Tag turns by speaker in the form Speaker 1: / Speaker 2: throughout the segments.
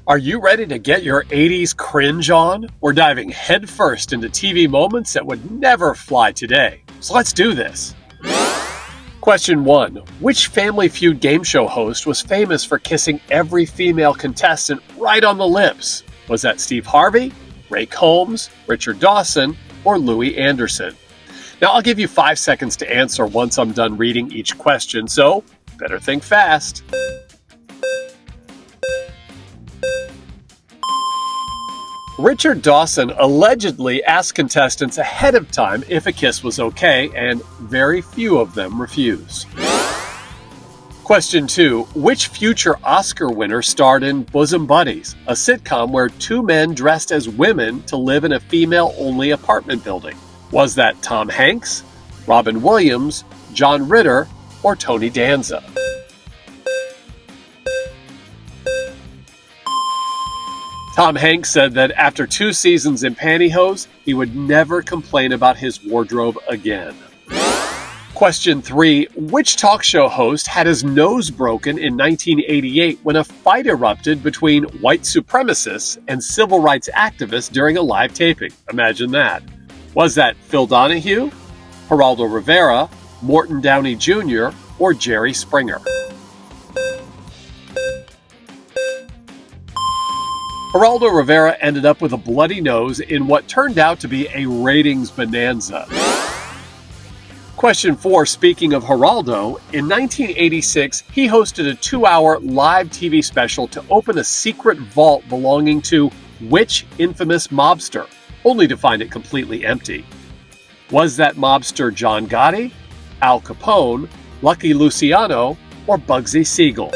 Speaker 1: Are you ready to get your 80s cringe on? We're diving headfirst into TV moments that would never fly today. So let's do this. Question 1. Which Family Feud game show host was famous for kissing every female contestant right on the lips? Was that Steve Harvey, Ray Combs, Richard Dawson, or Louis Anderson? Now I'll give you 5 seconds to answer once I'm done reading each question, so better think fast. Richard Dawson allegedly asked contestants ahead of time if a kiss was okay, and very few of them refused. Question 2. Which future Oscar winner starred in Bosom Buddies, a sitcom where two men dressed as women to live in a female-only apartment building? Was that Tom Hanks, Robin Williams, John Ritter, or Tony Danza? Tom Hanks said that after 2 seasons in pantyhose, he would never complain about his wardrobe again. Question 3. Which talk show host had his nose broken in 1988 when a fight erupted between white supremacists and civil rights activists during a live taping? Imagine that. Was that Phil Donahue, Geraldo Rivera, Morton Downey Jr., or Jerry Springer? Geraldo Rivera ended up with a bloody nose in what turned out to be a ratings bonanza. Question 4. Speaking of Geraldo, in 1986, he hosted a 2-hour live TV special to open a secret vault belonging to which infamous mobster, only to find it completely empty? Was that mobster John Gotti, Al Capone, Lucky Luciano, or Bugsy Siegel?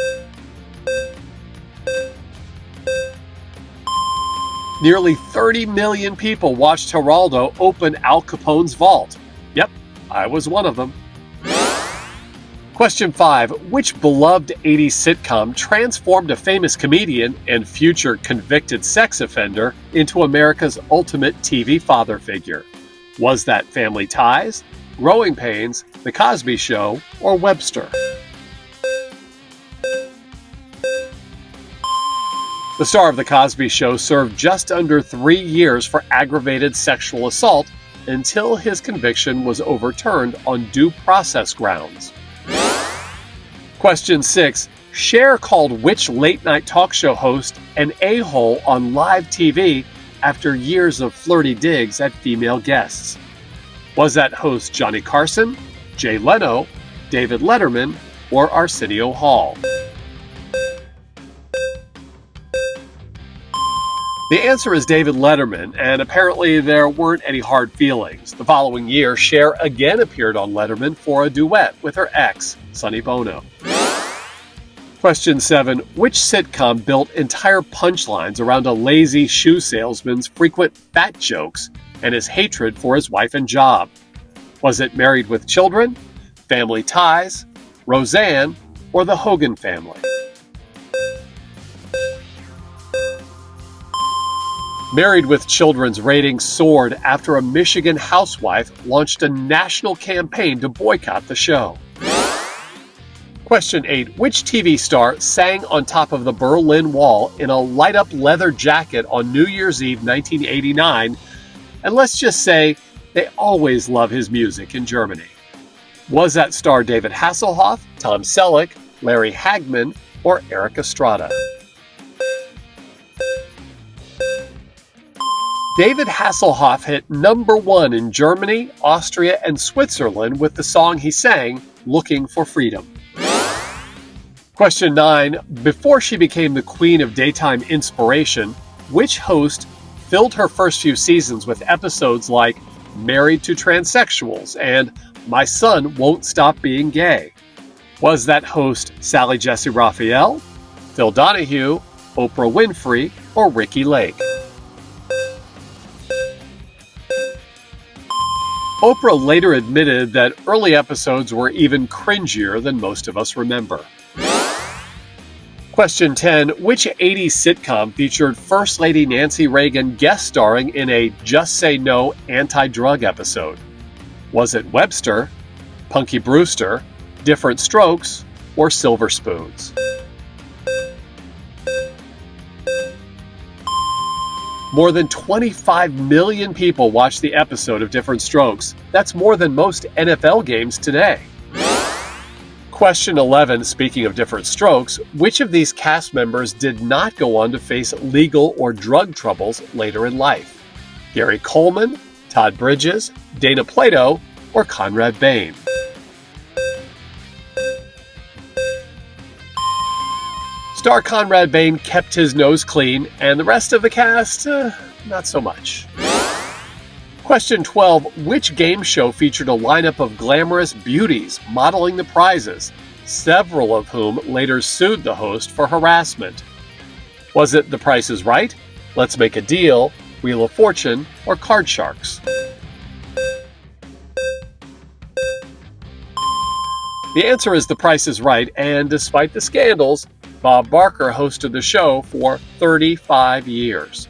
Speaker 1: Nearly 30 million people watched Geraldo open Al Capone's vault. Yep, I was one of them. Question 5. Which beloved 80s sitcom transformed a famous comedian and future convicted sex offender into America's ultimate TV father figure? Was that Family Ties, Growing Pains, The Cosby Show, or Webster? The star of The Cosby Show served just under 3 years for aggravated sexual assault until his conviction was overturned on due process grounds. Question 6. Cher called which late-night talk show host an a-hole on live TV after years of flirty digs at female guests? Was that host Johnny Carson, Jay Leno, David Letterman, or Arsenio Hall? The answer is David Letterman, and apparently there weren't any hard feelings. The following year, Cher again appeared on Letterman for a duet with her ex, Sonny Bono. Question 7. Which sitcom built entire punchlines around a lazy shoe salesman's frequent fat jokes and his hatred for his wife and job? Was it Married with Children, Family Ties, Roseanne, or The Hogan Family? Married with Children's ratings soared after a Michigan housewife launched a national campaign to boycott the show. Question 8. Which TV star sang on top of the Berlin Wall in a light-up leather jacket on New Year's Eve 1989? And let's just say they always love his music in Germany. Was that star David Hasselhoff, Tom Selleck, Larry Hagman, or Eric Estrada? David Hasselhoff hit #1 in Germany, Austria, and Switzerland with the song he sang, Looking for Freedom. Question 9. Before she became the queen of daytime inspiration, which host filled her first few seasons with episodes like Married to Transsexuals and My Son Won't Stop Being Gay? Was that host Sally Jessy Raphael, Phil Donahue, Oprah Winfrey, or Ricki Lake? Oprah later admitted that early episodes were even cringier than most of us remember. Question 10. Which 80s sitcom featured First Lady Nancy Reagan guest starring in a Just Say No anti-drug episode? Was it Webster, Punky Brewster, Diff'rent Strokes, or Silver Spoons? More than 25 million people watched the episode of Diff'rent Strokes. That's more than most NFL games today. Question 11, speaking of Diff'rent Strokes, which of these cast members did not go on to face legal or drug troubles later in life? Gary Coleman, Todd Bridges, Dana Plato, or Conrad Bain? Star Conrad Bain kept his nose clean, and the rest of the cast, not so much. Question 12. Which game show featured a lineup of glamorous beauties modeling the prizes, several of whom later sued the host for harassment? Was it The Price is Right, Let's Make a Deal, Wheel of Fortune, or Card Sharks? The answer is The Price is Right, and despite the scandals, Bob Barker hosted the show for 35 years.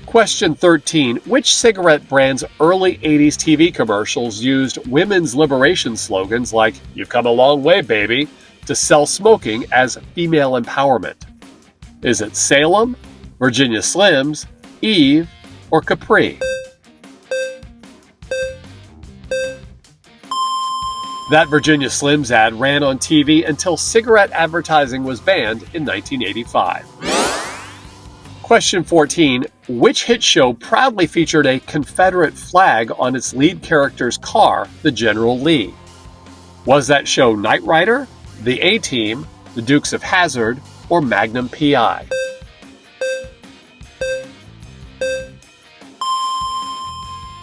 Speaker 1: Question 13. Which cigarette brand's early 80s TV commercials used women's liberation slogans like, "You've come a long way, baby," to sell smoking as female empowerment? Is it Salem, Virginia Slims, Eve, or Capri? That Virginia Slims ad ran on TV until cigarette advertising was banned in 1985. Question 14. Which hit show proudly featured a Confederate flag on its lead character's car, the General Lee? Was that show Knight Rider, The A-Team, The Dukes of Hazzard, or Magnum P.I.?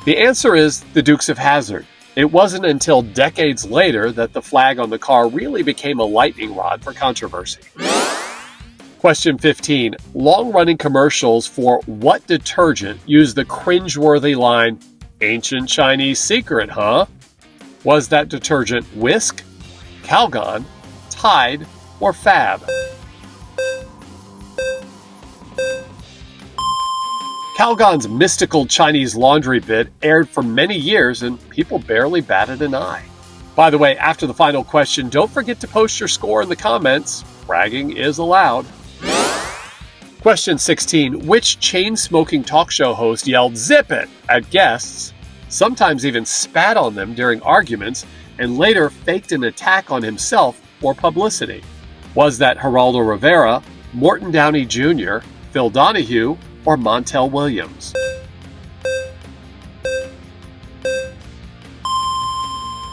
Speaker 1: The answer is The Dukes of Hazzard. It wasn't until decades later that the flag on the car really became a lightning rod for controversy. Question 15. Long-running commercials for what detergent use the cringeworthy line, "Ancient Chinese secret, huh?" Was that detergent Whisk, Calgon, Tide, or Fab? Calgon's mystical Chinese laundry bit aired for many years and people barely batted an eye. By the way, after the final question, don't forget to post your score in the comments. Bragging is allowed. Question 16. Which chain-smoking talk show host yelled "Zip it" at guests, sometimes even spat on them during arguments, and later faked an attack on himself for publicity? Was that Geraldo Rivera, Morton Downey Jr., Phil Donahue, or Montel Williams?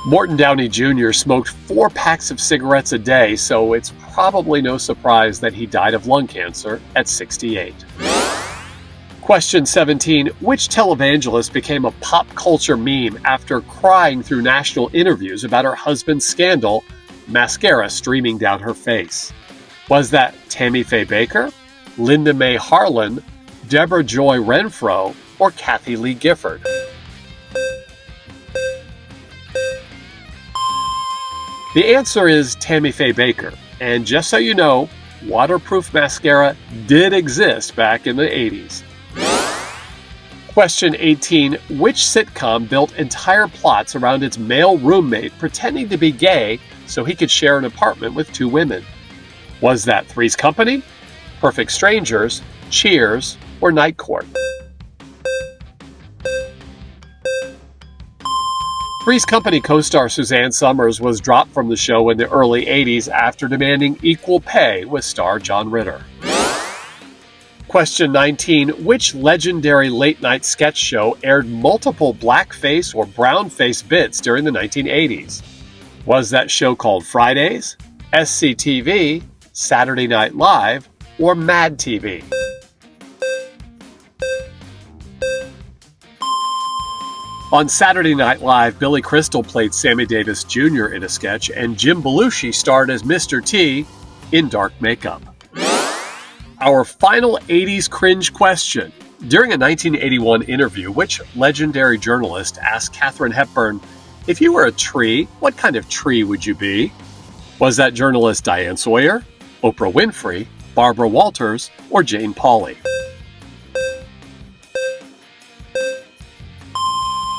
Speaker 1: Morton Downey Jr. smoked 4 packs of cigarettes a day, so it's probably no surprise that he died of lung cancer at 68. Question 17. Which televangelist became a pop culture meme after crying through national interviews about her husband's scandal, mascara streaming down her face? Was that Tammy Faye Baker, Linda Mae Harlan, Deborah Joy Renfro, or Kathy Lee Gifford? The answer is Tammy Faye Baker. And just so you know, waterproof mascara did exist back in the 80s. Question 18. Which sitcom built entire plots around its male roommate pretending to be gay so he could share an apartment with 2 women? Was that Three's Company, Perfect Strangers, Cheers, or Night Court? Three's Company co-star Suzanne Summers was dropped from the show in the early 80s after demanding equal pay with star John Ritter. Question 19. Which legendary late-night sketch show aired multiple blackface or brownface bits during the 1980s? Was that show called Fridays, SCTV, Saturday Night Live, or Mad TV? On Saturday Night Live, Billy Crystal played Sammy Davis Jr. in a sketch, and Jim Belushi starred as Mr. T in dark makeup. Our final 80s cringe question. During a 1981 interview, which legendary journalist asked Katharine Hepburn, "If you were a tree, what kind of tree would you be?" Was that journalist Diane Sawyer, Oprah Winfrey, Barbara Walters, or Jane Pauley?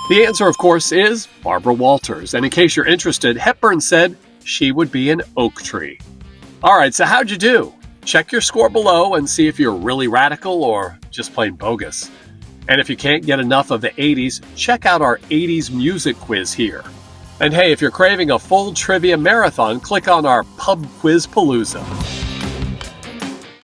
Speaker 1: The answer, of course, is Barbara Walters. And in case you're interested, Hepburn said she would be an oak tree. All right, so how'd you do? Check your score below and see if you're really radical or just plain bogus. And if you can't get enough of the 80s, check out our 80s music quiz here. And hey, if you're craving a full trivia marathon, click on our Pub Quiz Palooza.